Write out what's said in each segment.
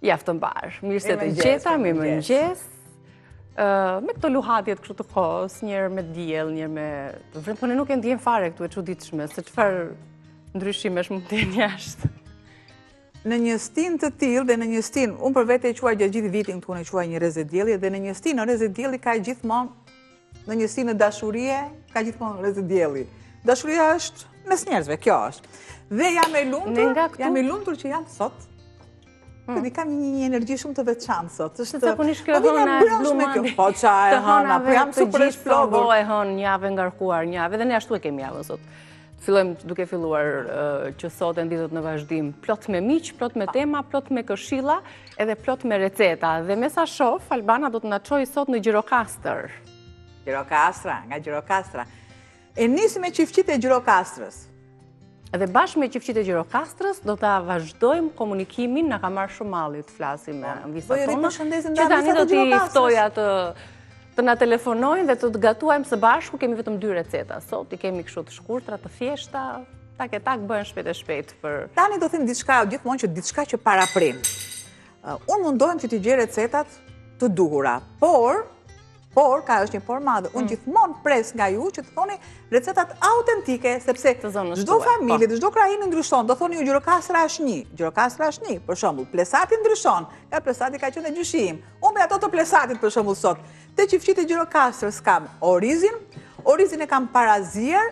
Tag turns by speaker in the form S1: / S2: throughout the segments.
S1: Jaftë të mbarë. Mirë se të gjeta, mirë mëngjes. Me këto luhatjet kështu të kohës, njërë me diell, njërë me... Po ne nuk e ndjen fare këtu e çuditshme, se çfarë ndryshimesh mund të jenë jashtë.
S2: Në një stin të tillë dhe në një stin, unë për vete e quaj gjatë gjithë vitin këtu, në quaj një rezedielli, dhe në një stin, në rezedielli ka gjithmonë, në një stin në dashurie, ka gjithmonë rezedielli. Dashuria është mes njerëzve, kjo është. Dhe jam e lumtur që jam sot. Këni kam një energji shumë të veçantë sot.
S1: Se zakonisht kjo hëna e blumandi.
S2: Po qa e hëna, po jam super e shplogur.
S1: Po e hënë njave ngarkuar njave, dhe ne ashtu e kemi javën sot. Fillojmë duke filluar që sot e nditët në vazhdim plot me miq, plot me tema, plot me këshilla, edhe plot me receta. Dhe me sa shoh, Albana do të na çojë sot në Gjirokastër.
S2: Gjirokastra, nga Gjirokastra. E nisi me çiftçitë e Gjirokastrës.
S1: Edhe bashkë me çiftçitë e Gjirokastrës do ta vazhdojmë komunikimin, na ka marrë shumë malli të flasim me anvisat tona. Që tani do t'i ftoja të na telefonojnë dhe të gatuajmë së bashku, kemi vetëm 2 receta sot, i kemi kështu të shkurtra, të thjeshta, tak e tak bëhen shpejt e shpejt për...
S2: Tani do them diçka, gjithmonë që diçka që paraprin. Unë mundohem që t'i gjej recetat të duhura, por, ka është një por madhe, unë gjithmonë pres nga ju që të thoni recetat autentike, sepse çdo familje, çdo krahinë ndryshon, do thoni ju Gjirokastra është një, për shembull, Plesati ndryshon, ja Plesati ka qenë gjyshim, unë me ato të Plesatit për shembull sot, te çiftçitë e Gjirokastrës kam orizin e kam parazier,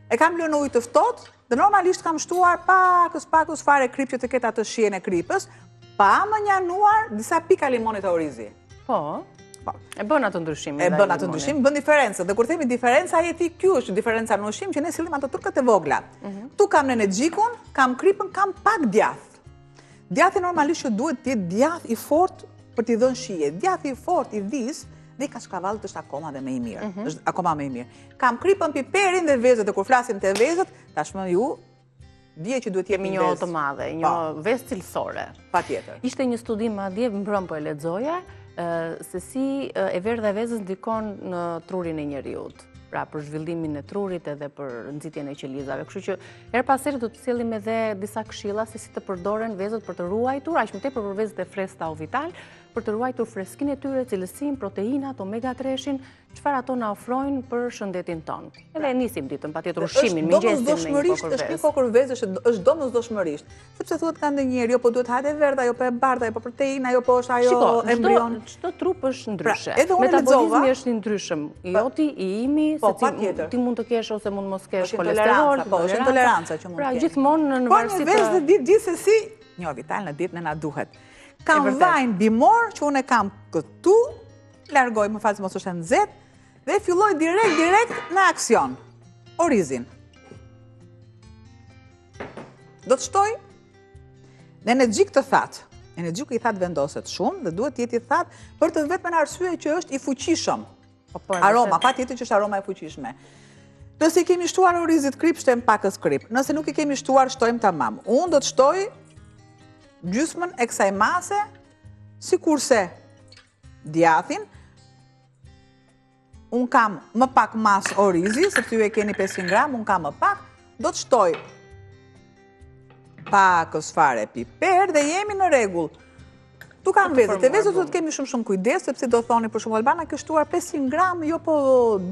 S2: e kam lënë ujë të ftohtë, dhe normalisht kam shtuar pakës fare krip që të ketë atë shijen e kripës, pa më njanuar disa pika limoni të orizi.
S1: E bën atë ndryshim.
S2: Bën diferencë. Dhe kur themi diferenca, jeti kjo është diferenca në ushqim që ne sillim ato turkët e vogla. Ktu kam nenexhikun, kam kripën, kam pak djath. Djathi normalisht që duhet të jetë djath i fortë për t'i dhënë shije. Djathi i fortë i vis dhe i kaskavallit është akoma dhe më i mirë. Është akoma më i mirë. Kam kripën, piperin dhe vezët, dhe kur flasim të vezët, tashmë ju dje që duhet jemi
S1: një të madhe, një vezë cilësore.
S2: Patjetër.
S1: Ishte një studim madje mbrëm po e lexoja, se si e verdha e vezës ndikon në trurin e njeriut, pra për zhvillimin e trurit edhe për nxitjen e qelizave. Kështu që her pas here do të sjellim edhe disa këshilla se si të përdoren vezët për të ruajtur, aq më tepër për vezët e freskëta o vital, për të ruajtur freskinë e tyre, cilësinë, proteinat, omega-3-shin, çfarë ato na ofrojnë për shëndetin ton. Edhe nisim ditën patjetër ushqimin, mëngjesin me një kokër vezë.
S2: Është një kokër vezë, është domosdoshmërisht. Sepse thuhet ka ndonjëherë, jo po duhet hajde verdha, jo po e bardha, jo po proteina, jo po është ajo embrion.
S1: Çdo trup është ndryshe. Metabolizmi është i ndryshëm. Joti, i imi, se ti mund të kesh ose mund mos kesh kolesterol,
S2: është intoleranca që mund të kesh.
S1: Pra gjithmonë në varësi të...
S2: Po një vezë në ditë gjithsesi, një vital në ditë na duhet. Kam vajnë bimor që unë e kam këtu, largoj më falë mos është e nxehtë, dhe filloj direkt në aksion. Orizin. Do të shtoj në energjik të thatë. Energjiku i thatë vendoset shumë dhe duhet jeti thatë për të vetëm arsye që është i fuqishëm. Aroma, patjetër që është aroma e fuqishme. Nëse i kemi shtuar orizit krip, shtojmë pakës krip. Nëse nuk i kemi shtuar, shtojmë tamam. Unë do të shtoj gjysmën e kësaj mase, si kurse djathin, unë kam më pak mas orizi, sepse ju e keni 500 gram, unë kam më pak, do të shtoj pakës fare piper dhe jemi në rregull. Tu kam vezët, e vezët do të kemi shumë kujdes, sepse do thoni për shumë Albana ke shtuar 500 gram, jo po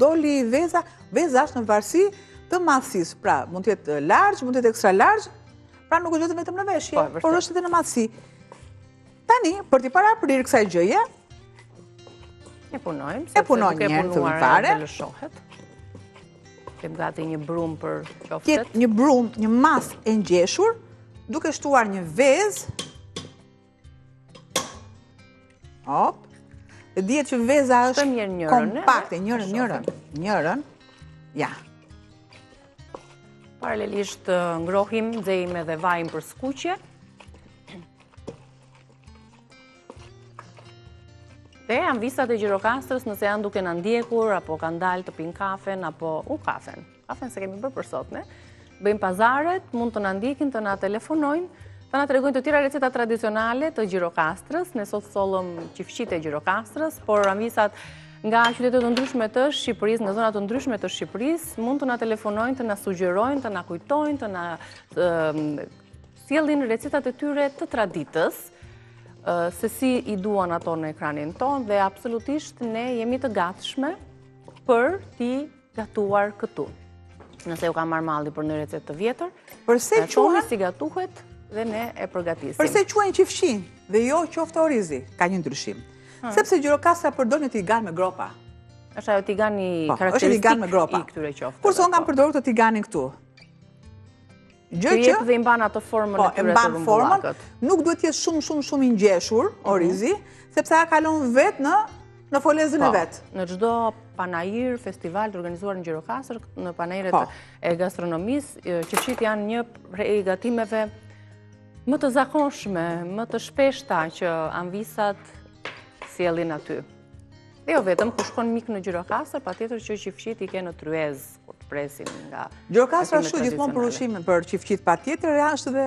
S2: doli veza është në varësi të madhësisë, pra mund të jetë large, mund të jetë extra large, pra nuk është vetëm në veshje, por është edhe në madhësi. Tani, për t'i paraprirë kësaj gjëje,
S1: e punojmë,
S2: një herë fillimtare.
S1: Kem gati një brum për qoftet.
S2: Kjetë një brum, një mas e ngjeshur, duke shtuar një vezë. Hop. Dhe dihet që veza është kompakte, njërën. Ja.
S1: Paralelisht ngrohim, nxejmë edhe vajin për skuqje. Dhe janë visat e Gjirokastrës nëse janë duke në ndjekur, apo kanë dalë të pinë kafen, apo kafen. Kafen se kemi bërë për sot, ne. Bëjmë pazaret, mund të në ndjekin, të na telefonojnë, të na tregojnë të tjera receta tradicionale të Gjirokastrës. Ne sot sollëm çiftçitë e Gjirokastrës, por anvisat nga qytetet të ndryshme të Shqipërisë, nga zonat të ndryshme të Shqipërisë, mund të na telefonojnë, të na sugjerojnë, të na kujtojnë, të na sjellin recetat e tyre të traditës. se si i duan ato në ekranin ton dhe absolutisht ne jemi të gatshme për t'i gatuar këtu. Nëse ju ka marrë malli për një recetë të vjetër, thoni si gatuhet dhe ne e përgatisim.
S2: Përse quajnë qifshin dhe jo qoftë orizi, ka një ndryshim. Sepse gjirokastra përdor një tigan me gropa.
S1: Është ajo tigani karakteristik i këtyre qoftëve.
S2: Kurse unë kam përdorur të tiganin këtu.
S1: Gjë që dhe i mban atë formën e tyre të rumbullakët.
S2: Nuk duhet të jetë shumë i ngjeshur orizi, sepse ai kalon vetë në folezën e vet.
S1: Në çdo panajir, festival të organizuar në Gjirokastër, në panajiret e gastronomisë, qifshit janë një prej gatimeve më të zakonshme, më të shpeshta që anvisat sjellin aty. Dhe jo vetëm, ku shkon mik në Gjirokastër, patjetër që qifshit i ke në tryez, kur të presin nga
S2: Gjirokastra ashtu gjithmonë për ushqimin për qifshit patjetër, është dhe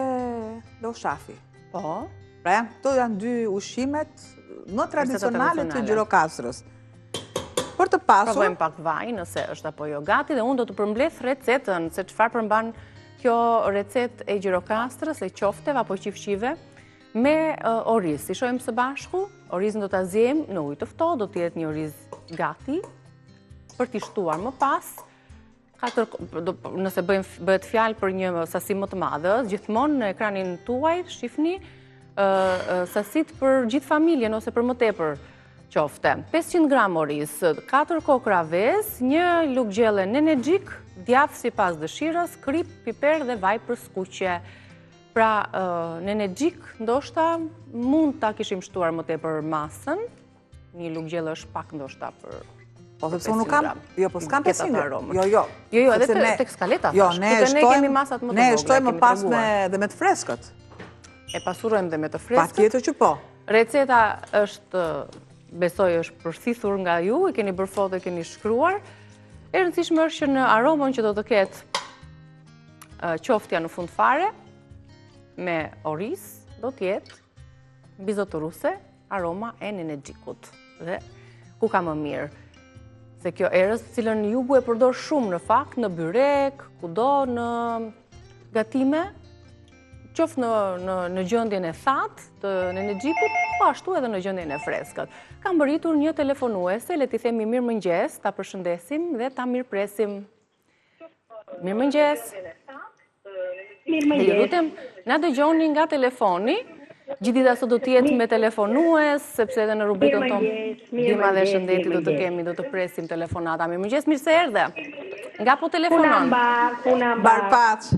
S2: ushafi.
S1: Po.
S2: Pra këto janë dy ushqimet më tradicionale të Gjirokastrës. Për të pasur...
S1: Provojmë pak vaj, nëse është apo jo gati, dhe unë do të përmbledh recetën, se çfarë përmban kjo recetë e Gjirokastrës, e qofteve apo qifshive, me oriz. Si shohim së bashku, orizin do ta ziejmë në ujë të ftohtë, do të jetë një oriz gati për t'i shtuar më pas. Nëse bëhet fjalë për një sasi më të madhe, gjithmonë në ekranin tuaj shifni sasit për gjithë familjen ose për më tepër qofte. 500 gram oriz, 4 kokra vezë, një lugë gjelle nenexhik, djathë sipas dëshirës, krip, piper dhe vaj për skuqje. Pra, nenexhik ndoshta mund ta kishim shtuar më tepër masën, një lugë gjelle është pak ndoshta për
S2: po sepse unë nuk kam, jo, po s'kam 500. Jo,
S1: edhe tek skaleta.
S2: Jo, ne shtojmë më pas dhe me të freskët.
S1: E pasurojmë dhe me të freskët.
S2: Patjetër që po.
S1: Receta është, besoj, është përthithur nga ju, i keni bërë foto, i keni shkruar. E rëndësishme është që në aromën që do të ketë qoftja në fund fare, me oriz, do të jetë bizotëruse, aroma e nenexhikut. Dhe ku ka më mirë? Se kjo erës, cilën jugu e përdor shumë në fakt, në byrek, kudo në gatime, qoftë në gjendjen e thatë të nenexhikut, po ashtu edhe në gjendjen e freskët. Kam bëritur një telefonuese, le t'i themi mirëmëngjes, ta përshëndesim dhe ta mirëpresim. Mirëmëngjes. Dhe ju lutem, na dëgjoni nga telefoni, gjithdita sot do t'jetë me telefonues, sepse edhe në rubrikën tonë Dima dhe Shëndeti do të kemi, do të presim telefonata. Mirëmëngjes, mirë se erdhe. Nga po telefonon?
S2: Barpaç.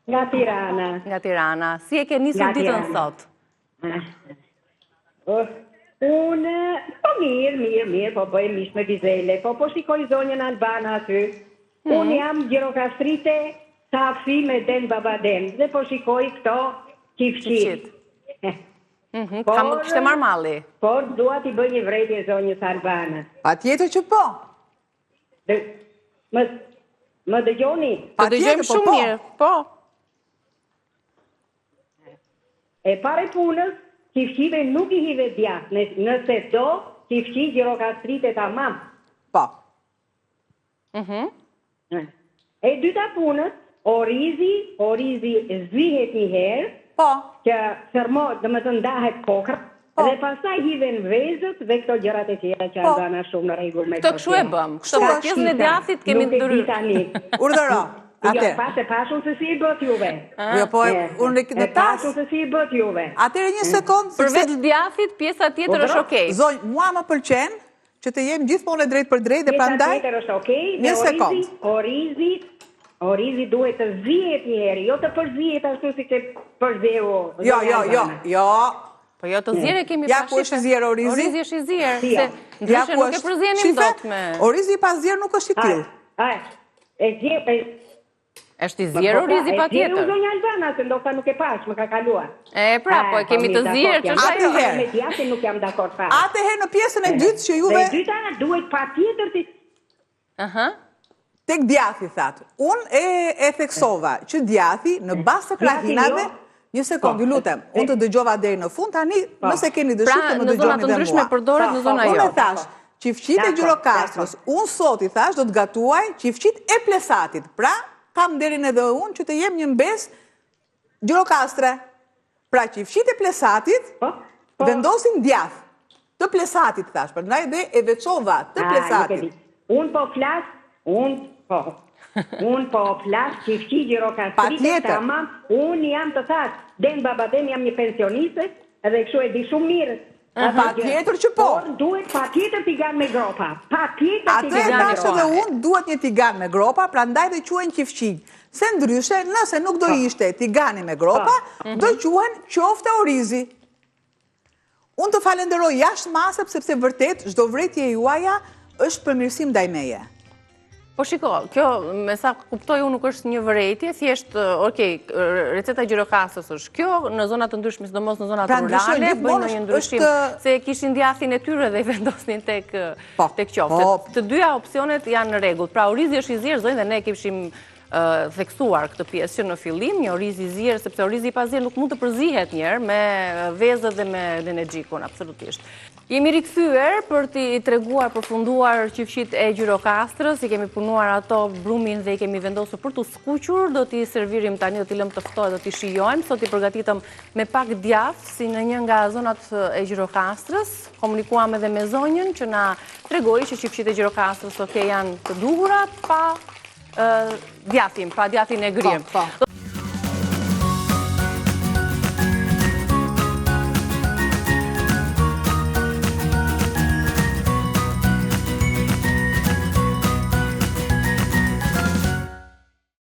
S3: Nga Tirana.
S1: Nga Tirana. Si e ke nisur ditën sot?
S3: Unë, po mirë, po bëjmë mish me vizele, po shikoj zonjën Albana aty. Unë jam Gjirokastrite, Safi me Den Babaden, dhe po shikoj këto qifqit.
S1: Kështë marrë malli.
S3: Por dua t'i bëj një vrejtje zonjës Albana.
S2: Patjetër që po.
S3: Më dëgjoni?
S1: Të dëgjojmë shumë mirë, po.
S3: E pare punës, qifqive nuk i hive djathë, nëse do, qifqi Gjirokastrite tamam.
S2: Po.
S3: E dyta punës, orizi zvihet një herë, që sërmo dhe më të ndahet kokra, dhe pasaj hiven vezët dhe këto gjërat e tjera që Albana shumë në rregull me
S1: këto. Kështu e bëm, kështu për pjesën e djathit kemi ndërry.
S2: Urdhëro.
S3: Jo, pas e pashun se si i bët juve.
S2: Jo, po unë
S3: e pashun se si i bët juve.
S2: Atëre një sekundë.
S1: Për vetë djathit, pjesa tjetër është okej.
S2: Zonjë, mua më pëlqen që të jem gjithmonë drejt për drejt dhe prandaj.
S3: Pjesa tjetër është okej,
S2: një sekundë.
S3: Orizi duhet të zihet një herë, jo të përzihet ashtu si që përzeu.
S2: Jo.
S1: Po jo të zjerë kemi
S2: ja ku është i zjerë orizi?
S1: Orizi është i zjerë, se ndryshe nuk e përzjenim dot me...
S2: Orizi i pas zjerë nuk është i tillë.
S1: Është i zjerë orizi pa tjetër.
S3: E zjerë u zonja Albana, se ndoshta nuk e pash, më ka kaluar.
S1: Pra, po e kemi të zjerë që është ajo.
S3: Me djathtin nuk jam dakord fare.
S2: Atëherë në pjesën e dytë që juve...
S3: Dhe dyta duhet patjetër të...
S2: Tek djathi, thatë. Unë e theksova që djathi në bazë të krahinave, një sekundë, ju lutem, unë të dëgjova deri në fund, tani nëse keni dëshirë të më dëgjoni dhe mua.
S1: Pra, në zonat të ndryshme përdoret në zona jo.
S2: Unë e thash, qifqit e Gjirokastrës, unë sot i thash, do të gatuaj qifqit e Plesatit. Pra, kam derin edhe unë që të jem një mbes Gjirokastre. Pra qifshit e plesatit vendosin djath. Të plesatit, thash, për ndaj dhe e veçova të plesatit.
S3: Unë po flas, unë po flas qifshi Gjirokastrite, tamam, unë jam të thash, den babaden jam një pensioniste, edhe kështu e di shumë mirë.
S2: Pa tjetër që po.
S3: Por duhet pa tjetër tigan me gropa. Pa tjetër
S2: tigan me gropa. Atë e tashë dhe unë duhet një tigan me gropa, pra ndaj dhe quen qifshi. Se ndryshe, nëse nuk do ishte tigani me gropa, do quen qofte orizi. Unë të falenderoj jashtë masë, sepse vërtet, çdo vretje juaja është përmirësim ndaj meje.
S1: Po shiko, kjo, me sa kuptoj unë nuk është një vërejtje, thjesht, receta Gjirokastrës është kjo, në zonat të ndryshme, sidomos në zonat rurale, bëjnë në një ndryshim, se kishin djathin e tyre dhe i vendosnin tek qofte. Të dyja opcionet janë në rregull. Pra, orizi është i zirë, zonjë dhe ne kishim theksuar këtë pjesë që në fillim, një oriz i zirë, sepse orizi i pazirë nuk mund të përzihet njerë me vezët dhe me energjikun, absolutisht. Jemi rikthyer për t'i treguar, përfunduar qifshit e Gjirokastrës, i kemi punuar ato brumin dhe i kemi vendosur për t'u skuqur, do t'i servirim tani, do t'i lëm të ftohet, do t'i shijojmë, sot i përgatitëm me pak djath, si në një nga zonat e Gjirokastrës, komunikuam edhe me zonjën që na tregoi që qifshit e Gjirokastrës janë të duhurat pa djathin e grim.